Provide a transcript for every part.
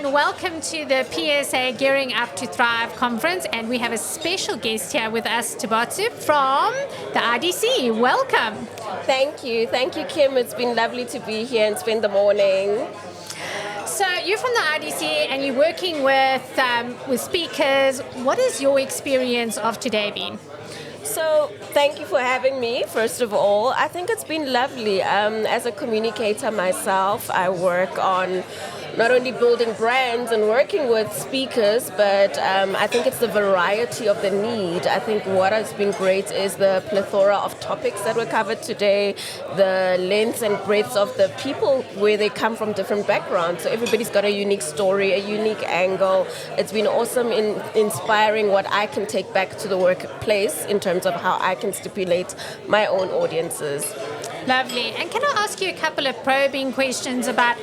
and welcome to the PSA Gearing Up to Thrive conference. And we have a special guest here with us, Tebatso from the IDC. Welcome. Thank you, Kim. It's been lovely to be here and spend the morning. So you're from the IDC and you're working with speakers. What has your experience of today been? So thank you for having me, first of all. I think it's been lovely. As a communicator myself, I work on not only building brands and working with speakers, but I think it's the variety of the need. I think what has been great is the plethora of topics that were covered today, the length and breadth of the people where they come from different backgrounds. So everybody's got a unique story, a unique angle. It's been awesome in inspiring what I can take back to the workplace in terms of how I can stipulate my own audiences. Lovely. And can I ask you a couple of probing questions about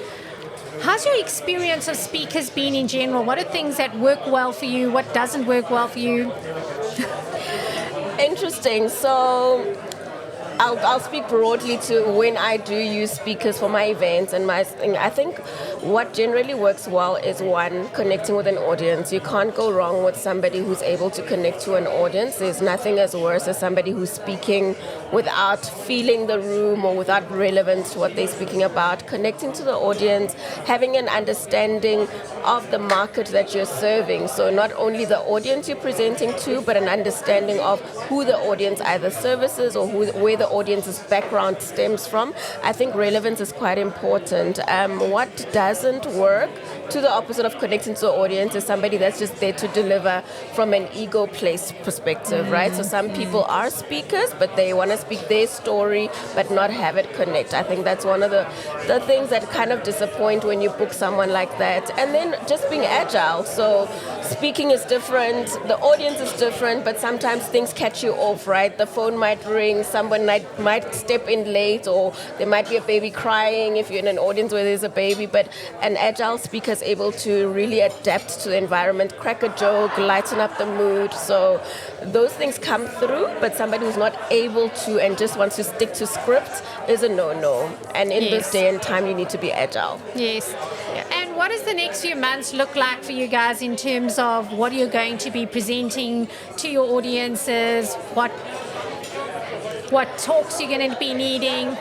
how's your experience of speakers been in general? What are things that work well for you? What doesn't work well for you? Interesting. So I'll speak broadly to when I do use speakers for my events and my thing. I think what generally works well is one, connecting with an audience. You can't go wrong with somebody who's able to connect to an audience. There's nothing as worse as somebody who's speaking without feeling the room or without relevance to what they're speaking about. Connecting to the audience, having an understanding of the market that you're serving. So not only the audience you're presenting to, but an understanding of who the audience either services or where the audience's background stems from. I think relevance is quite important. What doesn't work, to the opposite of connecting to the audience, is somebody that's just there to deliver from an ego place perspective, right? So some people are speakers, but they want to speak their story, but not have it connect. I think that's one of the things that kind of disappoint when you book someone like that. And then just being agile. So speaking is different, the audience is different, but sometimes things catch you off, right? The phone might ring, someone might step in late, or there might be a baby crying if you're in an audience where there's a baby. But an agile speaker is able to really adapt to the environment, crack a joke, lighten up the mood. So those things come through, but somebody who's not able to and just wants to stick to script is a no-no. And in this day and time, you need to be agile. Yes. Yeah. And what does the next few months look like for you guys in terms of what you're going to be presenting to your audiences? What talks you're going to be needing?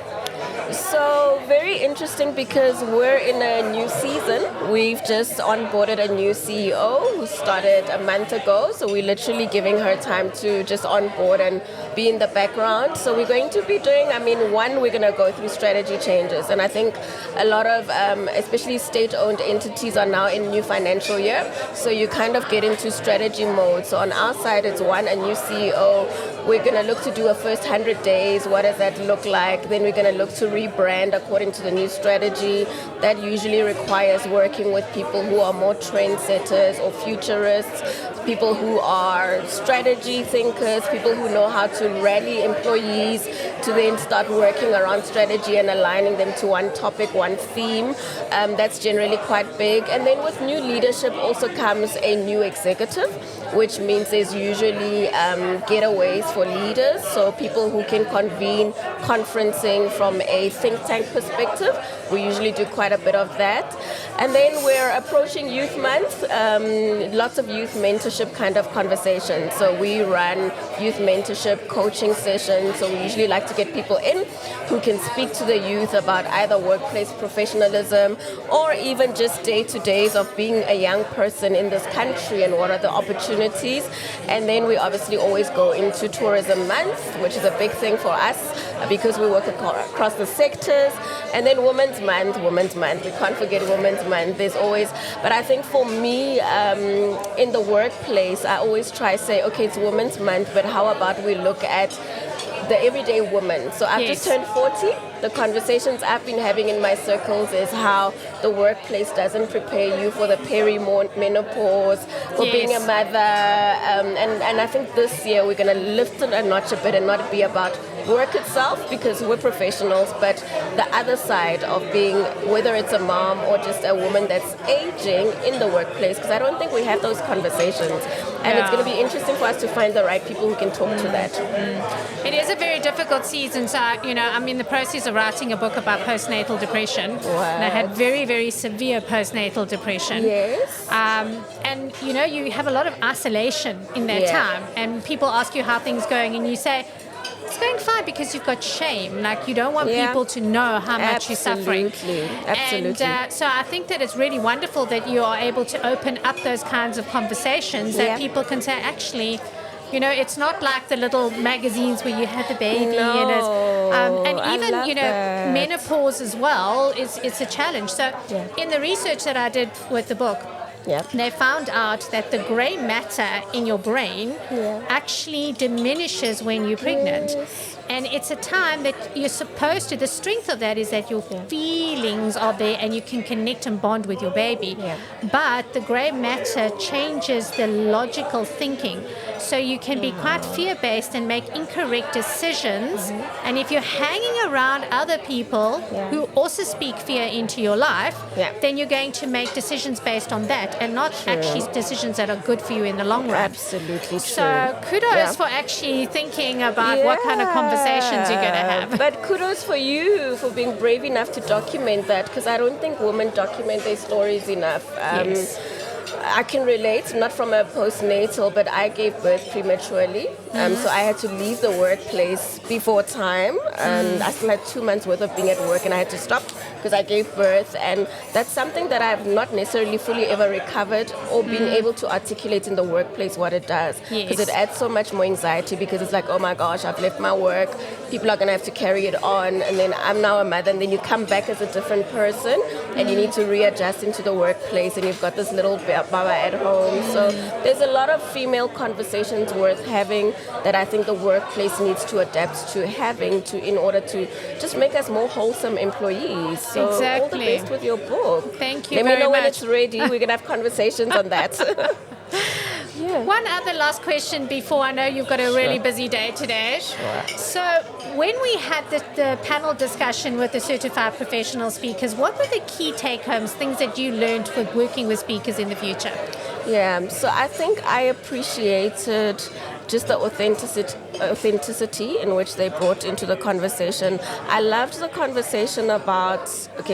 So very interesting because we're in a new season. We've just onboarded a new CEO who started a month ago. So we're literally giving her time to just onboard and be in the background. So we're going to be doing, we're going to go through strategy changes. And I think a lot of, especially state-owned entities are now in new financial year. So you kind of get into strategy mode. So on our side, it's one, a new CEO. We're going to look to do a first 100 days. What does that look like? Then we're going to look to rebrand according to the new strategy. That usually requires working with people who are more trendsetters or futurists, people who are strategy thinkers, people who know how to rally employees to then start working around strategy and aligning them to one topic, one theme. That's generally quite big. And then with new leadership also comes a new executive, which means there's usually getaways for leaders, so people who can convene conferencing from a think tank perspective. We usually do quite a bit of that. And then we're approaching Youth Month, lots of youth mentorship kind of conversations. So we run youth mentorship coaching sessions, so we usually like to get people in who can speak to the youth about either workplace professionalism or even just day-to-days of being a young person in this country and what are the opportunities. And then we obviously always go into Tourism Month, which is a big thing for us because we work across the sectors. And then Women's Month. We can't forget Women's Month. There's always, but I think for me, in the workplace, I always try to say, okay, it's Women's Month, but how about we look at the everyday woman. So I've just turned 40. The conversations I've been having in my circles is how the workplace doesn't prepare you for the perimenopause, for being a mother. And I think this year we're going to lift it a notch a bit and not be about work itself, because we're professionals, but the other side of being, whether it's a mom or just a woman that's aging in the workplace, because I don't think we have those conversations. And it's going to be interesting for us to find the right people who can talk to that. It is a very difficult season, so I'm in the process was writing a book about postnatal depression. What? And I had very, very severe postnatal depression. Yes. And, you have a lot of isolation in that time. And people ask you how things going, and you say, it's going fine because you've got shame. Like, you don't want people to know how much you're suffering. Absolutely. And so I think that it's really wonderful that you are able to open up those kinds of conversations that people can say, actually, it's not like the little magazines where you had the baby. And even, menopause as well, it's a challenge. So in the research that I did with the book, they found out that the gray matter in your brain actually diminishes when you're pregnant. And it's a time that you're supposed to, the strength of that is that your feelings are there and you can connect and bond with your baby. But the gray matter changes the logical thinking. So you can be quite fear-based and make incorrect decisions. And if you're hanging around other people who also speak fear into your life, then you're going to make decisions based on that and not actually decisions that are good for you in the long run. Absolutely true. So kudos for actually thinking about what kind of conversations you're going to have. But kudos for you for being brave enough to document that, because I don't think women document their stories enough. I can relate, not from a postnatal, but I gave birth prematurely. So I had to leave the workplace before time. And I still had 2 months worth of being at work, and I had to stop because I gave birth. And that's something that I've not necessarily fully ever recovered or been able to articulate in the workplace what it does. Because it adds so much more anxiety, because it's like, oh my gosh, I've left my work. People are going to have to carry it on. And then I'm now a mother. And then you come back as a different person and you need to readjust into the workplace. And you've got this little baba at home. So there's a lot of female conversations worth having that I think the workplace needs to adapt to having in order to just make us more wholesome employees. So all the best with your book. Thank you Let very me know much. when it's ready. We're going to have conversations on that. One other last question before I know you've got a really busy day today. So when we had the panel discussion with the certified professional speakers, what were the key take-homes, things that you learned with working with speakers in the future? So I think I appreciated just the authenticity in which they brought into the conversation. I loved the conversation about,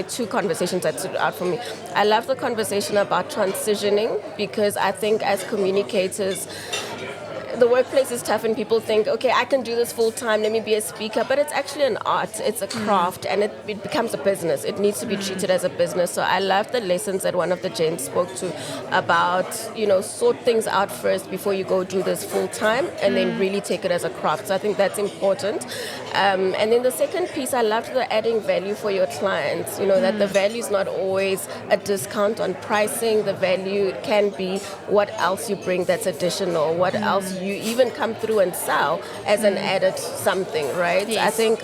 two conversations that stood out for me. I loved the conversation about transitioning, because I think as communicators, the workplace is tough and people think, okay, I can do this full time, let me be a speaker, but it's actually an art, it's a craft, and it becomes a business. It needs to be treated as a business. So I love the lessons that one of the gents spoke to about, sort things out first before you go do this full time, and then really take it as a craft. So I think that's important. And then the second piece, I loved the adding value for your clients, that the value is not always a discount on pricing. The value can be what else you bring that's additional, what else you even come through and sell as an added something, right? Yes. I think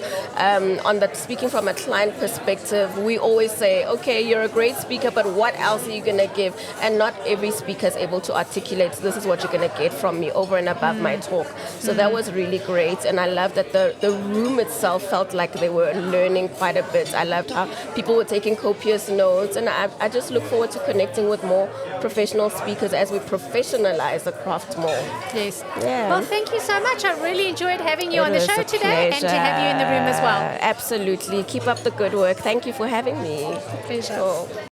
speaking from a client perspective, we always say, okay, you're a great speaker, but what else are you going to give? And not every speaker is able to articulate, this is what you're going to get from me over and above my talk. So that was really great. And I love that the room itself felt like they were learning quite a bit. I loved how people were taking copious notes. And I just look forward to connecting with more professional speakers as we professionalize the craft more. Yes. Yeah. Well, thank you so much. I really enjoyed having you on the show today and to have you in the room as well. Absolutely. Keep up the good work. Thank you for having me. Pleasure. Cool.